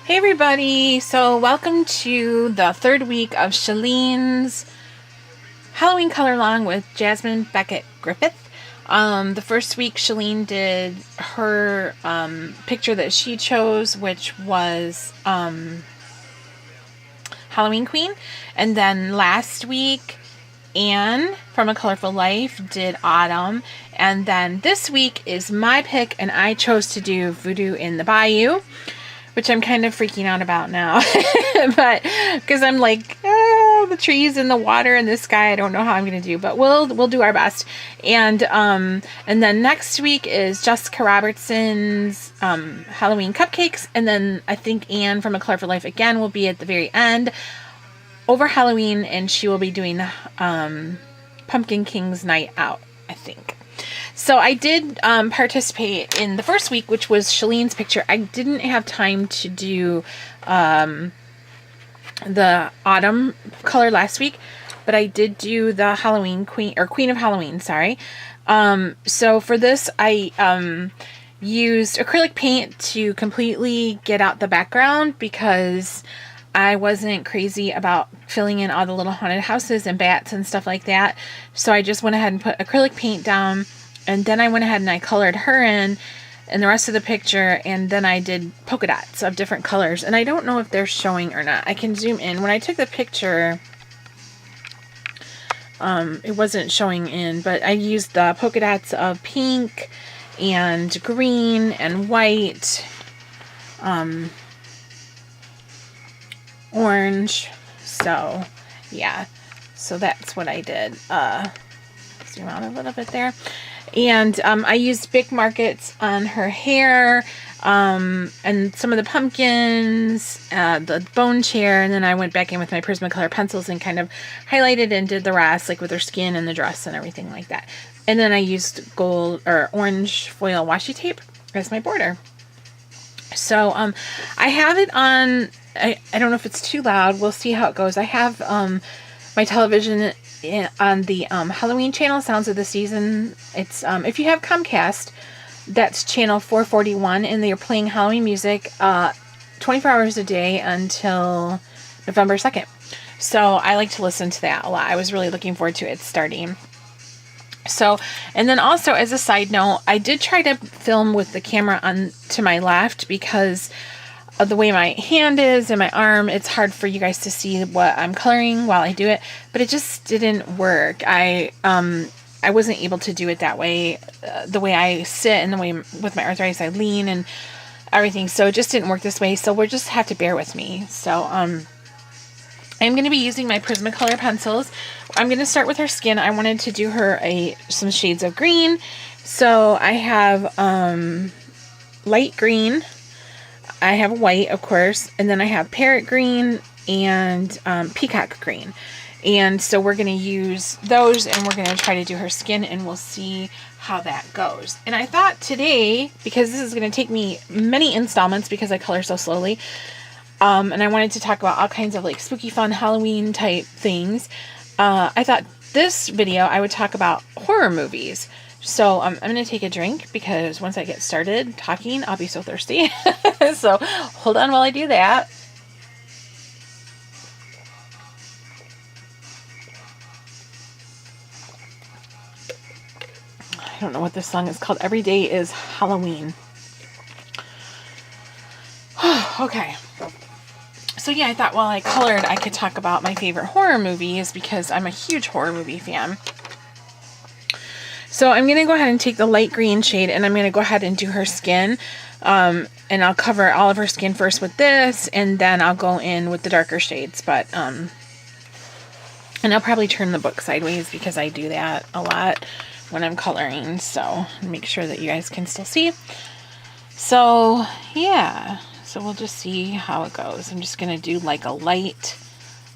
Hey everybody, so welcome to the third week of Shelleen's Halloween color along with Jasmine Beckett Griffith. The first week Shelleen did her picture that she chose, which was Halloween Queen, and then last week Anne from A Colorful Life did Autumn, and then this week is my pick and I chose to do Voodoo in the Bayou, which I'm kind of freaking out about now. But because I'm like, the trees and the water and the sky, I don't know how I'm going to do, but we'll do our best. And then next week is Jessica Robertson's Halloween Cupcakes, and then I think Anne from A Colorful Life again will be at the very end over Halloween, and she will be doing Pumpkin King's Night Out, I think. So I did participate in the first week, which was Shelleen's picture. I didn't have time to do the autumn color last week, but I did do the Halloween Queen of Halloween, sorry. So for this, I used acrylic paint to completely get out the background because I wasn't crazy about filling in all the little haunted houses and bats and stuff like that. So I just went ahead and put acrylic paint down. And then I went ahead and I colored her in and the rest of the picture. And then I did polka dots of different colors. And I don't know if they're showing or not. I can zoom in. When I took the picture, it wasn't showing in. But I used the polka dots of pink and green and white. Orange. So, yeah. So that's what I did. Zoom out a little bit there. And I used Bic markets on her hair, and some of the pumpkins, the bone chair, and then I went back in with my Prismacolor pencils and kind of highlighted and did the rest, like with her skin and the dress and everything like that. And then I used gold or orange foil washi tape as my border. So I have it on, I don't know if it's too loud, we'll see how it goes. I have my television on the Halloween channel, Sounds of the Season. It's if you have Comcast, that's channel 441, and they're playing Halloween music 24 hours a day until November 2nd. So I like to listen to that a lot. I was really looking forward to it starting. So, and then also as a side note, I did try to film with the camera on to my left because of the way my hand is and my arm. It's hard for you guys to see what I'm coloring while I do it, but it just didn't work. I wasn't able to do it that way, the way I sit and the way with my arthritis I lean and everything. So it just didn't work this way. So we'll just have to bear with me. So I'm going to be using my Prismacolor pencils. I'm going to start with her skin. I wanted to do her some shades of green. So I have light green. I have white, of course, and then I have parrot green and peacock green. And so we're going to use those, and we're going to try to do her skin, and we'll see how that goes. And I thought today, because this is going to take me many installments because I color so slowly, and I wanted to talk about all kinds of like spooky fun Halloween type things, I thought this video I would talk about horror movies. So I'm going to take a drink because once I get started talking, I'll be so thirsty. So hold on while I do that. I don't know what this song is called. Every Day is Halloween. Okay. So yeah, I thought while I colored, I could talk about my favorite horror movies because I'm a huge horror movie fan. So I'm going to go ahead and take the light green shade, and I'm going to go ahead and do her skin. And I'll cover all of her skin first with this, and then I'll go in with the darker shades. But and I'll probably turn the book sideways because I do that a lot when I'm coloring. So make sure that you guys can still see. So yeah, so we'll just see how it goes. I'm just going to do like a light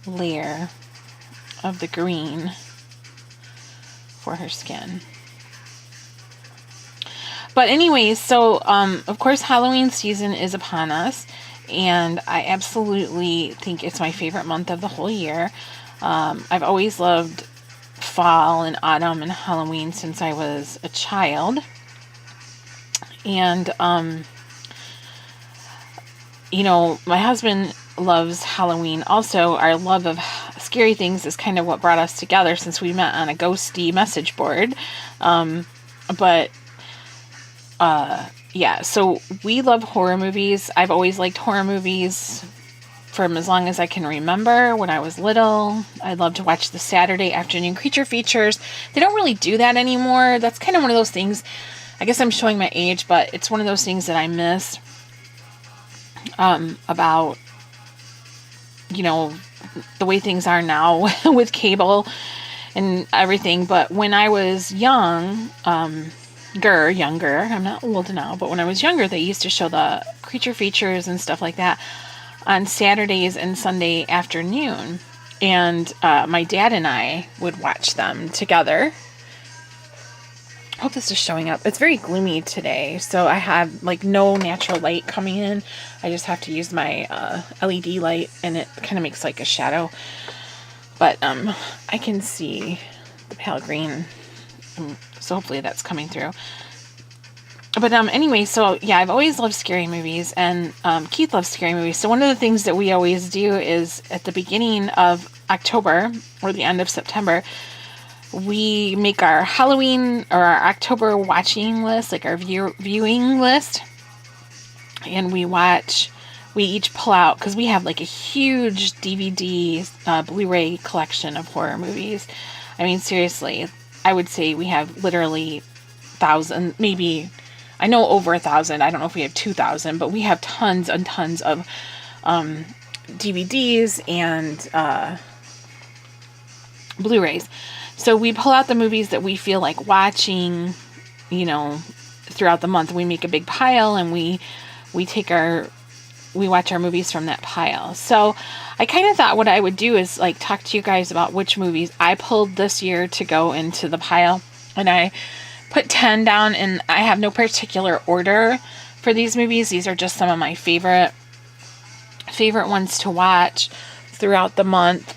layer of the green for her skin. But anyways, so, of course, Halloween season is upon us, and I absolutely think it's my favorite month of the whole year. I've always loved fall and autumn and Halloween since I was a child. And you know, my husband loves Halloween. Also, our love of scary things is kind of what brought us together, since we met on a ghosty message board. But yeah, so we love horror movies. I've always liked horror movies from as long as I can remember. When I was little, I loved to watch the Saturday afternoon creature features. They don't really do that anymore. That's kind of one of those things. I guess I'm showing my age, but it's one of those things that I miss about, you know, the way things are now with cable and everything. But when I was younger, I'm not old now, but when I was younger, they used to show the creature features and stuff like that on Saturdays and Sunday afternoon. And my dad and I would watch them together. I hope this is showing up. It's very gloomy today, so I have like no natural light coming in. I just have to use my LED light, and it kind of makes like a shadow. But I can see the pale green, so hopefully that's coming through. But anyway, so yeah, I've always loved scary movies, and Keith loves scary movies. So one of the things that we always do is at the beginning of October or the end of September, we make our Halloween or our October watching list, like our viewing list, and we each pull out, because we have like a huge DVD, Blu-ray collection of horror movies. I mean, seriously, I would say we have literally 1,000, maybe, I know over 1,000. I don't know if we have 2,000, but we have tons and tons of DVDs and Blu-rays. So we pull out the movies that we feel like watching, you know, throughout the month. We make a big pile, and we watch our movies from that pile. So I kind of thought what I would do is like talk to you guys about which movies I pulled this year to go into the pile. And I put 10 down, and I have no particular order for these movies. These are just some of my favorite ones to watch throughout the month.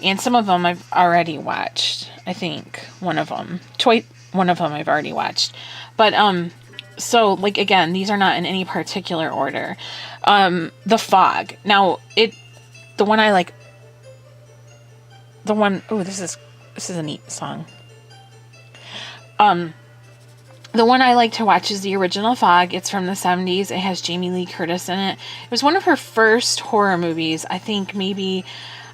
And some of them I've already watched. I think one of them I've already watched. But so like, again, these are not in any particular order. The Fog. Now this is a neat song. The one I like to watch is the original Fog. It's from the 70s. It has Jamie Lee Curtis in it. It was one of her first horror movies. I think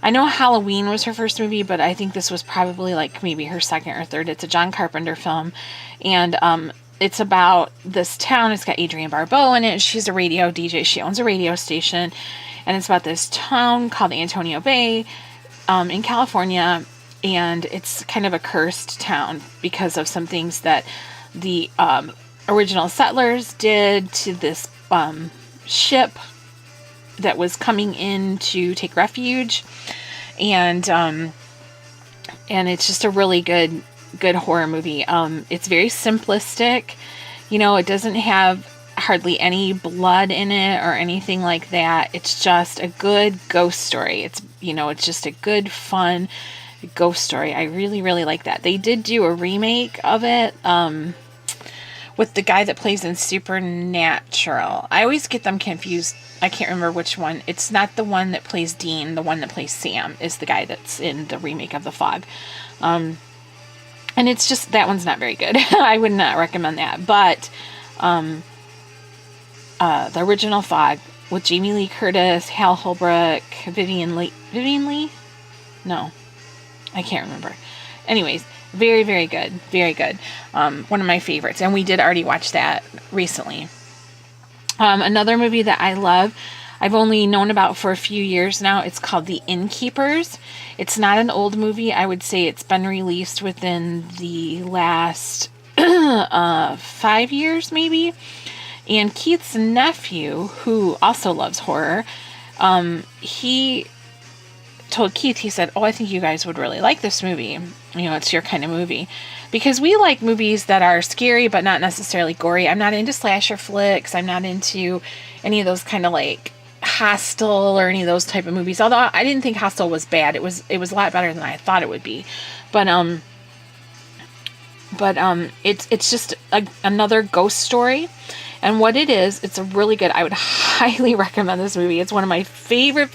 I know Halloween was her first movie, but I think this was probably like maybe her second or third. It's a John Carpenter film. And it's about this town. It's got Adrienne Barbeau in it. She's a radio DJ. She owns a radio station. And it's about this town called Antonio Bay in California. And it's kind of a cursed town because of some things that the original settlers did to this ship that was coming in to take refuge. And it's just a really good horror movie. It's very simplistic. You know, it doesn't have hardly any blood in it or anything like that. It's just a good ghost story. It's just a good, fun ghost story. I really, really like that. They did do a remake of it with the guy that plays in Supernatural. I always get them confused. I can't remember which one. It's not the one that plays Dean. The one that plays Sam is the guy that's in the remake of The Fog. And it's just, that one's not very good. I would not recommend that. But the original Fog with Jamie Lee Curtis, Hal Holbrook, Vivian Lee? No, I can't remember. Anyways, very, very good. Very good. One of my favorites. And we did already watch that recently. Another movie that I love, I've only known about for a few years now. It's called The Innkeepers. It's not an old movie. I would say it's been released within the last 5 years, maybe. And Keith's nephew, who also loves horror, he told Keith, he said, I think you guys would really like this movie. It's your kind of movie. Because we like movies that are scary, but not necessarily gory. I'm not into slasher flicks. I'm not into any of those kind of like Hostel or any of those type of movies. Although I didn't think Hostel was bad. It was a lot better than I thought it would be. But it's just another ghost story. And what it is, it's a really good, I would highly recommend this movie. It's one of my favorite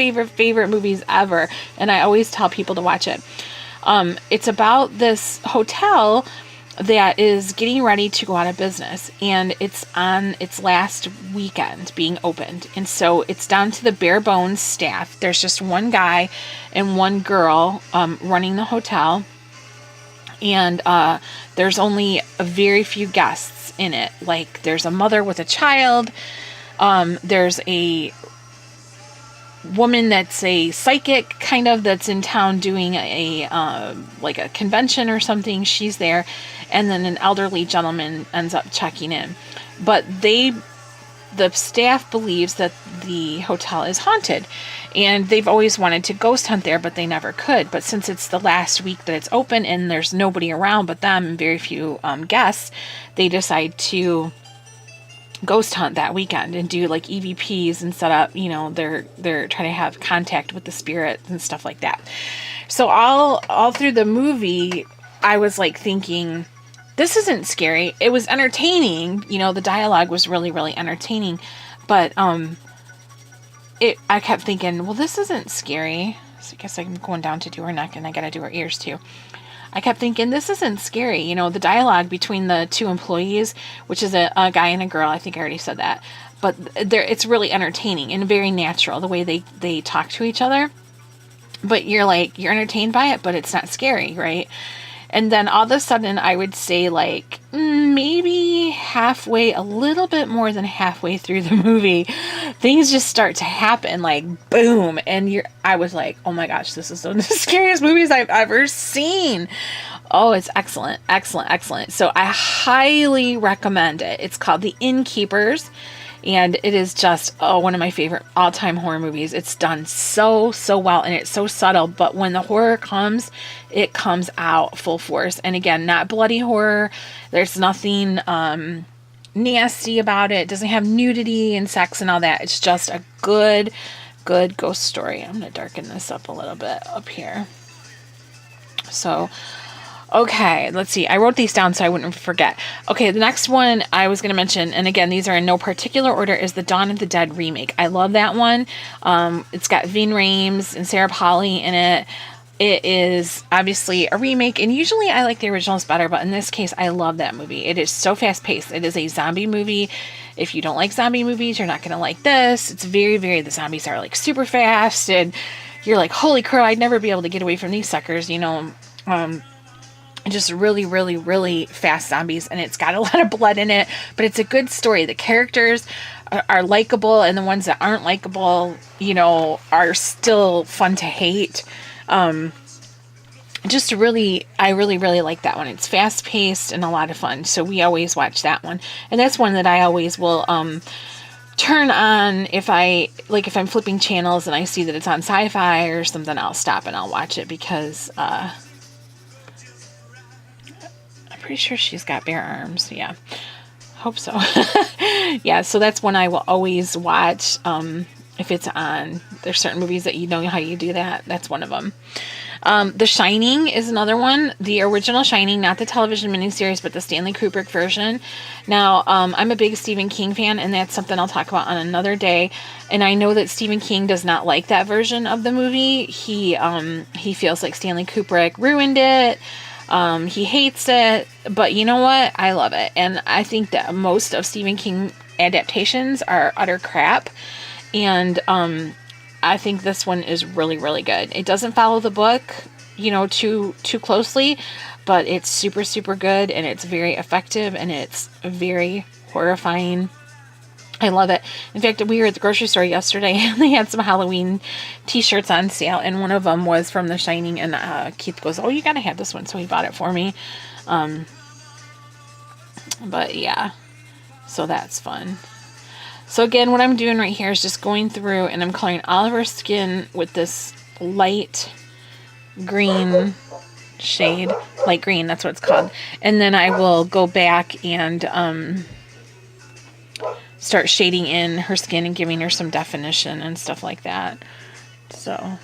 movies ever. And I always tell people to watch it. It's about this hotel that is getting ready to go out of business, and it's on its last weekend being opened. And so it's down to the bare bones staff. There's just one guy and one girl running the hotel. And there's only a very few guests in it. Like, there's a mother with a child. There's a woman that's a psychic, kind of, that's in town doing like a convention or something. She's there. And then an elderly gentleman ends up checking in. But the staff believes that the hotel is haunted, and they've always wanted to ghost hunt there, but they never could. But since it's the last week that it's open and there's nobody around but them and very few guests, they decide to ghost hunt that weekend and do like EVPs and set up, they're trying to have contact with the spirits and stuff like that. So all through the movie, I was like thinking, this isn't scary. It was entertaining. The dialogue was really, really entertaining. But I kept thinking, well, this isn't scary. So I guess I'm going down to do her neck, and I got to do her ears too. I kept thinking, this isn't scary. The dialogue between the two employees, which is a guy and a girl. I think I already said that. But it's really entertaining and very natural, the way they talk to each other. But you're entertained by it, but it's not scary, right? And then all of a sudden, I would say like maybe halfway, a little bit more than halfway through the movie, things just start to happen, like boom. And I was like, oh my gosh, this is one of the scariest movies I've ever seen. Oh, it's excellent, excellent, excellent. So I highly recommend it. It's called The Innkeepers. And it is just one of my favorite all-time horror movies. It's done so well, and it's so subtle. But when the horror comes, it comes out full force. And again, not bloody horror. There's nothing nasty about it. It doesn't have nudity and sex and all that. It's just a good ghost story. I'm going to darken this up a little bit up here. So, okay, let's see. I wrote these down so I wouldn't forget. Okay, the next one I was going to mention, and again, these are in no particular order, is the Dawn of the Dead remake. I love that one. It's got Ving Rhames and Sarah Polley in it. It is obviously a remake, and usually I like the originals better, but in this case, I love that movie. It is so fast-paced. It is a zombie movie. If you don't like zombie movies, you're not going to like this. It's very, the zombies are like super fast, and you're like, holy crow, I'd never be able to get away from these suckers, just really fast zombies, and it's got a lot of blood in it, but it's a good story. The characters are likable, and the ones that aren't likable, are still fun to hate. I really like that one. It's fast paced and a lot of fun, so we always watch that one, and that's one that I always will turn on if I'm flipping channels and I see that it's on sci-fi or something. I'll stop and I'll watch it, because pretty sure she's got bare arms. Yeah, hope so. Yeah, so that's one I will always watch if it's on. There's certain movies that how you do that. That's one of them. The Shining is another one. The original Shining, not the television miniseries, but the Stanley Kubrick version. Now, I'm a big Stephen King fan, and that's something I'll talk about on another day. And I know that Stephen King does not like that version of the movie. He feels like Stanley Kubrick ruined it. He hates it, but you know what? I love it. And I think that most of Stephen King adaptations are utter crap. And, I think this one is really good. It doesn't follow the book, too closely, but it's super good, and it's very effective, and it's very horrifying. I love it. In fact, we were at the grocery store yesterday, and they had some Halloween t-shirts on sale, and one of them was from The Shining, and Keith goes, oh, you gotta have this one, so he bought it for me. But yeah, so that's fun. So again, what I'm doing right here is just going through, and I'm coloring all of her skin with this light green shade. Light green, that's what it's called. And then I will go back and start shading in her skin and giving her some definition and stuff like that. So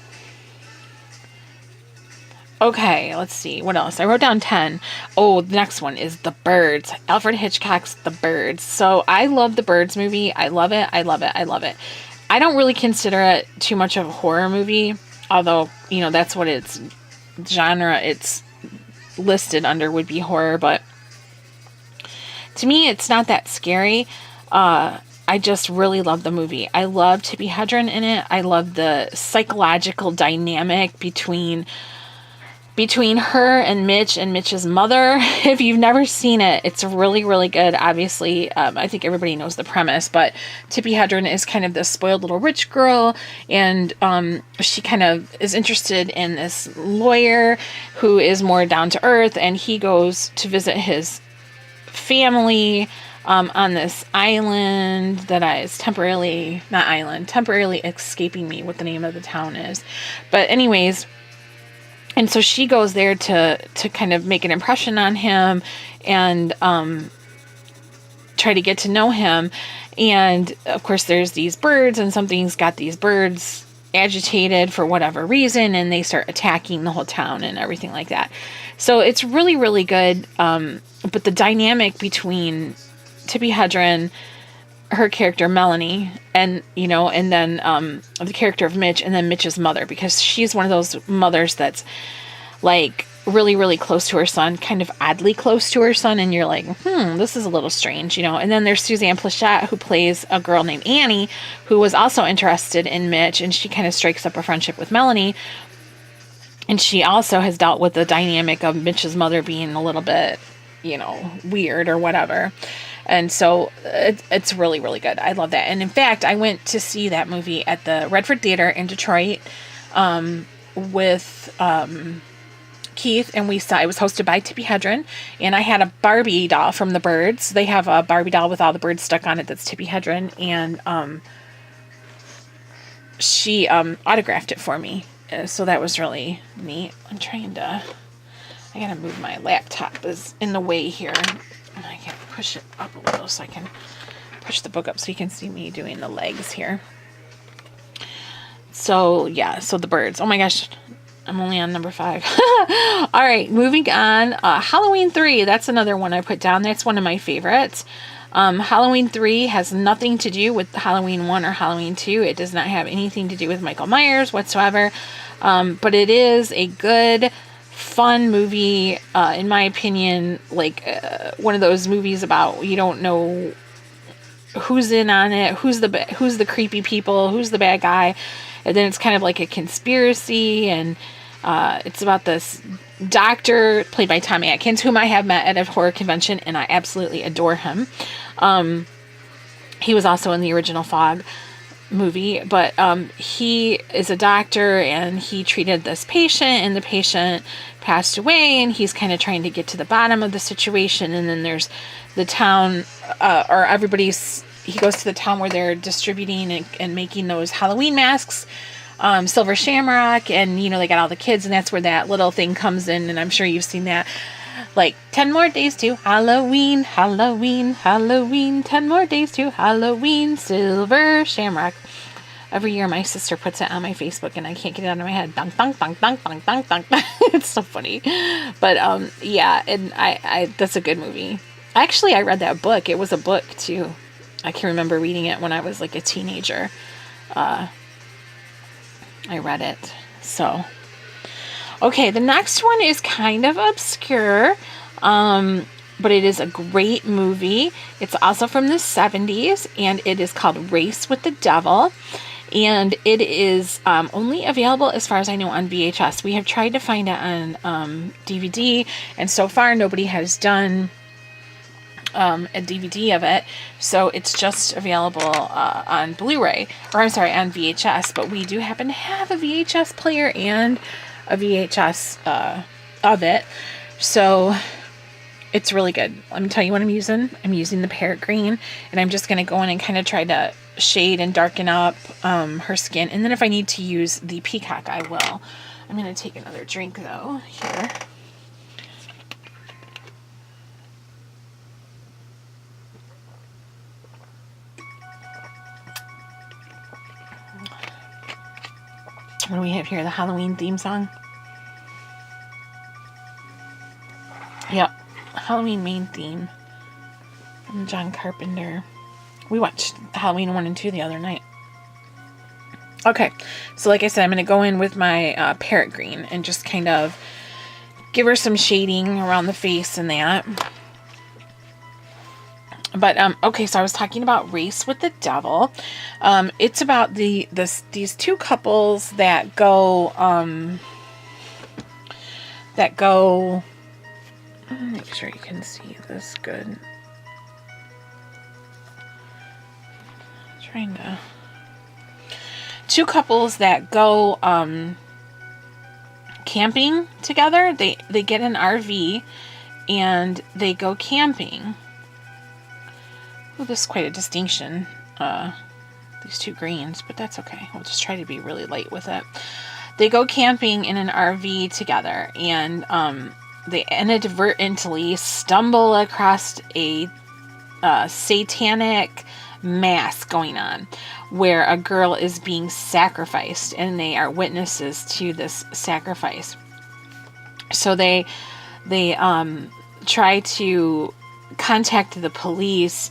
Okay, let's see. What else? I wrote down 10. Oh, the next one is The Birds. Alfred Hitchcock's The Birds. So I love The Birds movie. I love it. I love it. I love it. I don't really consider it too much of a horror movie, although, you know, that's what its genre it's listed under would be horror, but to me, it's not that scary. I just really love the movie. I love Tippi Hedren in it. I love the psychological dynamic between her and Mitch and Mitch's mother. If you've never seen it, it's really, really good. Obviously, I think everybody knows the premise, but Tippi Hedren is kind of this spoiled little rich girl, and she kind of is interested in this lawyer who is more down to earth, and he goes to visit his family on this island that is temporarily escaping me what the name of the town is. But anyways, and so she goes there to kind of make an impression on him and try to get to know him. And of course there's these birds, and something's got these birds agitated for whatever reason, and they start attacking the whole town and everything like that. So it's really, really good. But the dynamic between Tippi Hedren, her character Melanie, and and then the character of Mitch, and then Mitch's mother, because she's one of those mothers that's like really, really close to her son, kind of oddly close to her son, and you're like, this is a little strange, And then there's Suzanne Pleshette, who plays a girl named Annie, who was also interested in Mitch, and she kind of strikes up a friendship with Melanie. And she also has dealt with the dynamic of Mitch's mother being a little bit, weird or whatever. And so it's really, really good. I love that. And in fact, I went to see that movie at the Redford Theater in Detroit with Keith, and it was hosted by Tippi Hedren, and I had a Barbie doll from the Birds. They have a Barbie doll with all the birds stuck on it that's Tippi Hedren, and she autographed it for me. So that was really neat. I gotta move my laptop is in the way here. And I can push it up a little so I can push the book up so you can see me doing the legs here. So, yeah, so The Birds. Oh my gosh, I'm only on number 5. All right, moving on. Halloween 3, that's another one I put down. That's one of my favorites. Halloween 3 has nothing to do with Halloween 1 or Halloween 2. It does not have anything to do with Michael Myers whatsoever. But it is a good, fun movie, in my opinion, like one of those movies about you don't know who's in on it, who's the creepy people, who's the bad guy, and then it's kind of like a conspiracy, and it's about this doctor played by Tom Atkins, whom I have met at a horror convention, and I absolutely adore him. He was also in the original Fog movie, but he is a doctor, and he treated this patient, and the patient passed away, and he's kind of trying to get to the bottom of the situation. And then there's the town, he goes to the town where they're distributing and making those Halloween masks, Silver Shamrock, and they got all the kids, and that's where that little thing comes in, and I'm sure you've seen that. Like, 10 more days to Halloween, Halloween, Halloween, 10 more days to Halloween, Silver Shamrock. Every year my sister puts it on my Facebook, and I can't get it out of my head. Dunk, dunk, dunk, dunk, dunk, dunk, dunk. It's so funny. But, yeah, and I that's a good movie. Actually, I read that book. It was a book, too. I can remember reading it when I was, like, a teenager. I read it. So... Okay, the next one is kind of obscure, but it is a great movie. It's also from the 70s, and it is called Race with the Devil, and it is only available, as far as I know, on VHS. We have tried to find it on DVD, and so far nobody has done a DVD of it, so it's just available on Blu-ray, or I'm sorry, on VHS, but we do happen to have a VHS player and a VHS of it, so it's really good. Let me tell you what I'm using. I'm using the Parrot Green, and I'm just going to go in and kind of try to shade and darken up her skin, and then if I need to use the Peacock, I will. I'm going to take another drink, though, here. What do we have here? The Halloween theme song. Yep. Halloween main theme from John Carpenter. We watched Halloween 1 and 2 the other night. Okay, so like I said, I'm going to go in with my parrot green and just kind of give her some shading around the face and that. But, okay, so I was talking about Race with the Devil. It's about these two couples that go, make sure you can see this good. Trying to... Two couples that go, camping together. They get an RV and they go camping. Oh, this is quite a distinction, these two greens, but that's okay. We'll just try to be really light with it. They go camping in an RV together, and they inadvertently stumble across a satanic mass going on, where a girl is being sacrificed, and they are witnesses to this sacrifice. So they try to contact the police,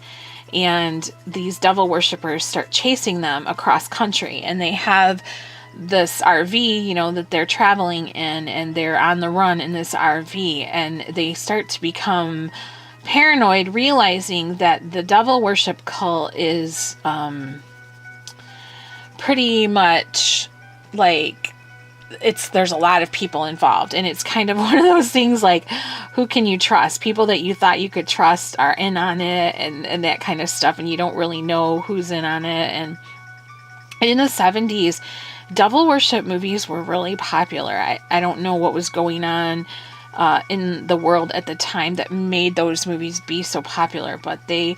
and these devil worshippers start chasing them across country, and they have this RV, that they're traveling in, and they're on the run in this RV, and they start to become paranoid, realizing that the devil worship cult is pretty much like there's a lot of people involved, and it's kind of one of those things like, who can you trust? People that you thought you could trust are in on it, and that kind of stuff, and you don't really know who's in on it. And in the 70s, devil worship movies were really popular. I don't know what was going on in the world at the time that made those movies be so popular, but they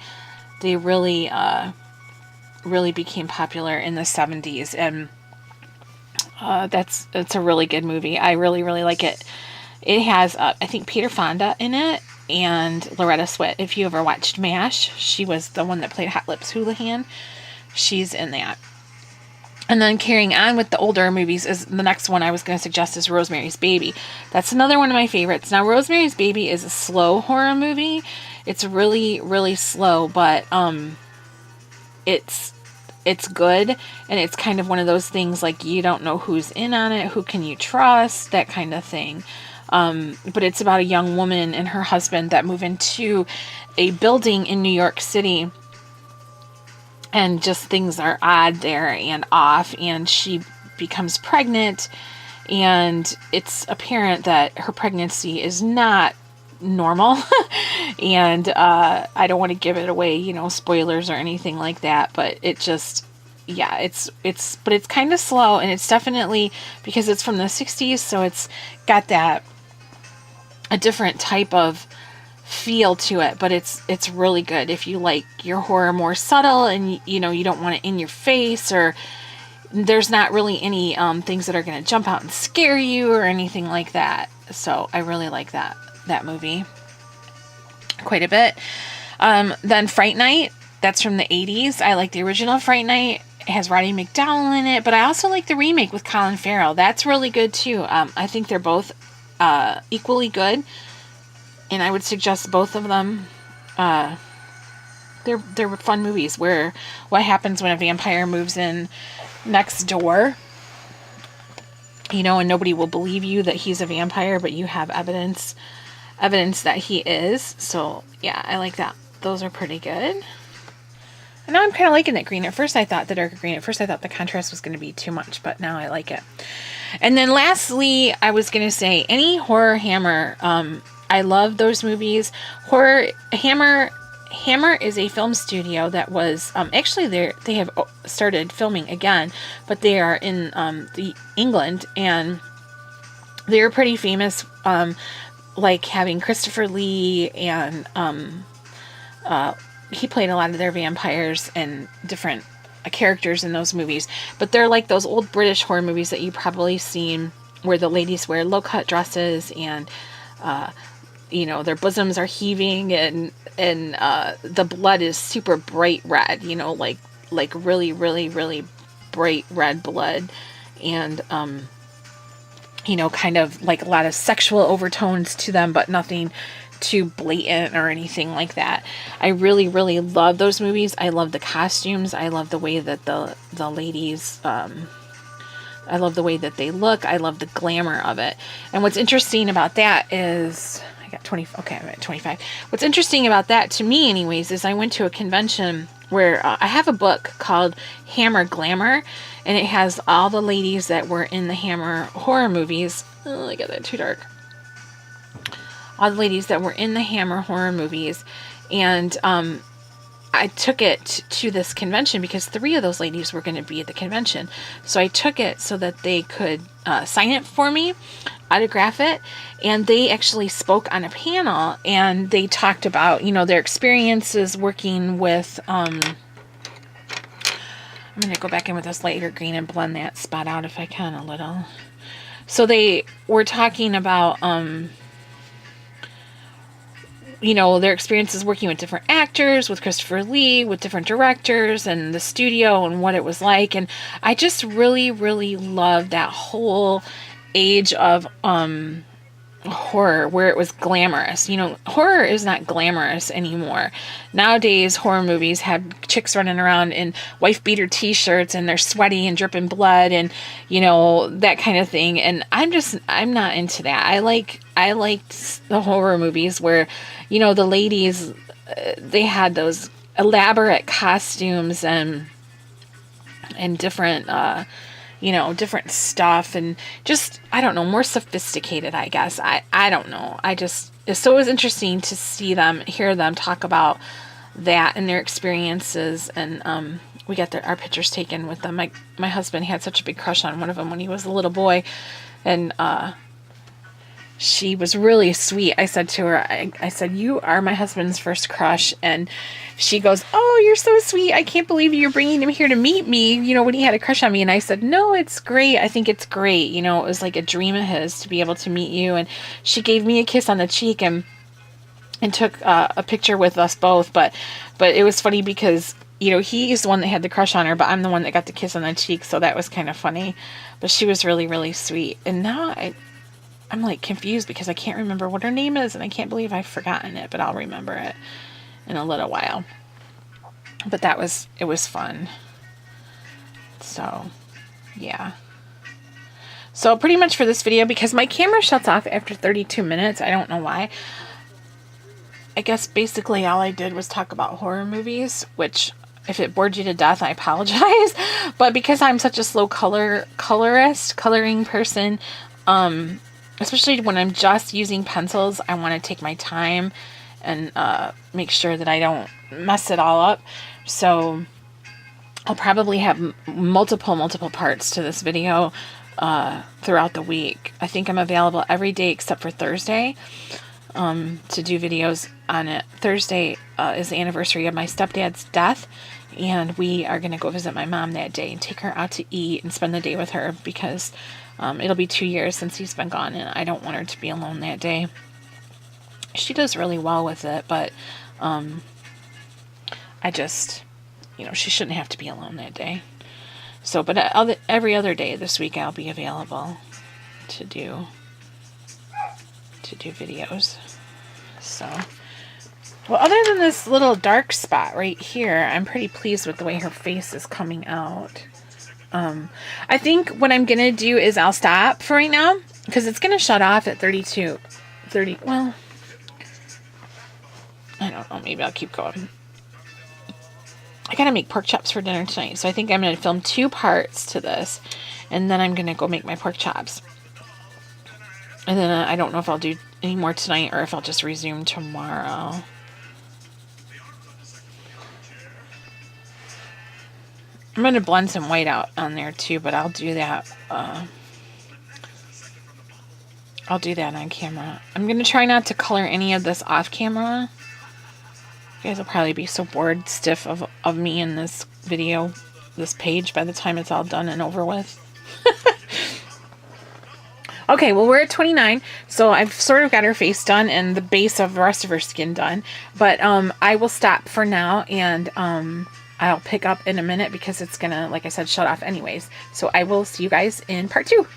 really really became popular in the 70s, and it's a really good movie. I really, really like it. It has, I think, Peter Fonda in it, and Loretta Swit. If you ever watched MASH, she was the one that played Hot Lips Houlihan. She's in that. And then carrying on with the older movies, is the next one I was going to suggest is Rosemary's Baby. That's another one of my favorites. Now, Rosemary's Baby is a slow horror movie. It's really, really slow, but it's good, and it's kind of one of those things like you don't know who's in on it, who can you trust, that kind of thing. But it's about a young woman and her husband that move into a building in New York City, and just things are odd there and off, and she becomes pregnant, and it's apparent that her pregnancy is not normal. And I don't want to give it away, spoilers or anything like that, but it just, yeah, but it's kind of slow, and it's definitely, because it's from the 60s, so it's got a different type of feel to it, but it's really good if you like your horror more subtle, and you don't want it in your face, or there's not really any things that are going to jump out and scare you or anything like that. So I really like that movie quite a bit. Then Fright Night, that's from the 80s. I like the original Fright Night. It has Roddy McDowall in it, but I also like the remake with Colin Farrell. That's really good too. I think they're both equally good, and I would suggest both of them. They're fun movies where what happens when a vampire moves in next door, and nobody will believe you that he's a vampire, but you have evidence that he is. So yeah, I like that. Those are pretty good. And now I'm kind of liking that green. At first I thought the darker green. At first I thought the contrast was going to be too much, but now I like it. And then lastly, I was going to say any Horror Hammer. I love those movies. Horror Hammer is a film studio that was actually they have started filming again, but they are in England, and they're pretty famous, like having Christopher Lee, and he played a lot of their vampires and different characters in those movies. But they're like those old British horror movies that you've probably seen, where the ladies wear low-cut dresses, and their bosoms are heaving, and the blood is super bright red, like really, really, really bright red blood, and kind of like a lot of sexual overtones to them, but nothing too blatant or anything like that. I really, really love those movies. I love the costumes. I love the way that the ladies, I love the way that they look. I love the glamour of it. And what's interesting about that is, I got 20, okay, I'm at 25. What's interesting about that to me anyways, is I went to a convention where I have a book called Hammer Glamour, and it has all the ladies that were in the Hammer horror movies. Oh, I got that too dark. All the ladies that were in the Hammer horror movies. And I took it to this convention because 3 of those ladies were going to be at the convention. So I took it so that they could sign it for me, autograph it, and they actually spoke on a panel, and they talked about, you know, their experiences working with, I'm going to go back in with this lighter green and blend that spot out if I can a little. So they were talking about, you know, their experiences working with different actors, with Christopher Lee, with different directors, and the studio, and what it was like. And I just really, really loved that whole age of horror where it was glamorous. You know, horror is not glamorous anymore. Nowadays, horror movies have chicks running around in wife beater t-shirts, and they're sweaty and dripping blood, and, you know, that kind of thing. And I'm not into that. I liked the horror movies where, you know, the ladies, they had those elaborate costumes and different, you know, different stuff, and just, I don't know, more sophisticated, I guess. I don't know. So it was interesting to see them, hear them talk about that and their experiences. And we got our pictures taken with them. My husband had such a big crush on one of them when he was a little boy, and she was really sweet. I said to her, I said, "You are my husband's first crush." And she goes, "Oh, you're so sweet. I can't believe you're bringing him here to meet me, you know, when he had a crush on me." And I said, "No, it's great. I think it's great. You know, it was like a dream of his to be able to meet you." And she gave me a kiss on the cheek and took a picture with us both. But it was funny because, you know, he's the one that had the crush on her, but I'm the one that got the kiss on the cheek. So that was kind of funny. But she was really, really sweet. And now I'm like confused because I can't remember what her name is, and I can't believe I've forgotten it, but I'll remember it in a little while. But it was fun. So, yeah. So pretty much for this video, because my camera shuts off after 32 minutes, I don't know why. I guess basically all I did was talk about horror movies, which if it bored you to death, I apologize. But because I'm such a slow coloring person, especially when I'm just using pencils, I want to take my time and make sure that I don't mess it all up. So I'll probably have multiple parts to this video throughout the week. I think I'm available every day except for Thursday to do videos on it. Thursday is the anniversary of my stepdad's death, and we are going to go visit my mom that day and take her out to eat and spend the day with her because it'll be 2 years since he's been gone, and I don't want her to be alone that day. She does really well with it, but I just, you know, she shouldn't have to be alone that day. So, but every other day this week I'll be available to do videos. So, well, other than this little dark spot right here, I'm pretty pleased with the way her face is coming out. I think what I'm going to do is I'll stop for right now because it's going to shut off at 30, well, I don't know, maybe I'll keep going. I got to make pork chops for dinner tonight, so I think I'm going to film 2 parts to this, and then I'm going to go make my pork chops. And then I don't know if I'll do any more tonight or if I'll just resume tomorrow. I'm going to blend some white out on there too, but I'll do that. I'll do that on camera. I'm going to try not to color any of this off camera. You guys will probably be so bored stiff of me in this video, this page, by the time it's all done and over with. Okay, well, we're at 29, so I've sort of got her face done and the base of the rest of her skin done. But I will stop for now, and I'll pick up in a minute because it's going to, like I said, shut off anyways. So I will see you guys in part 2.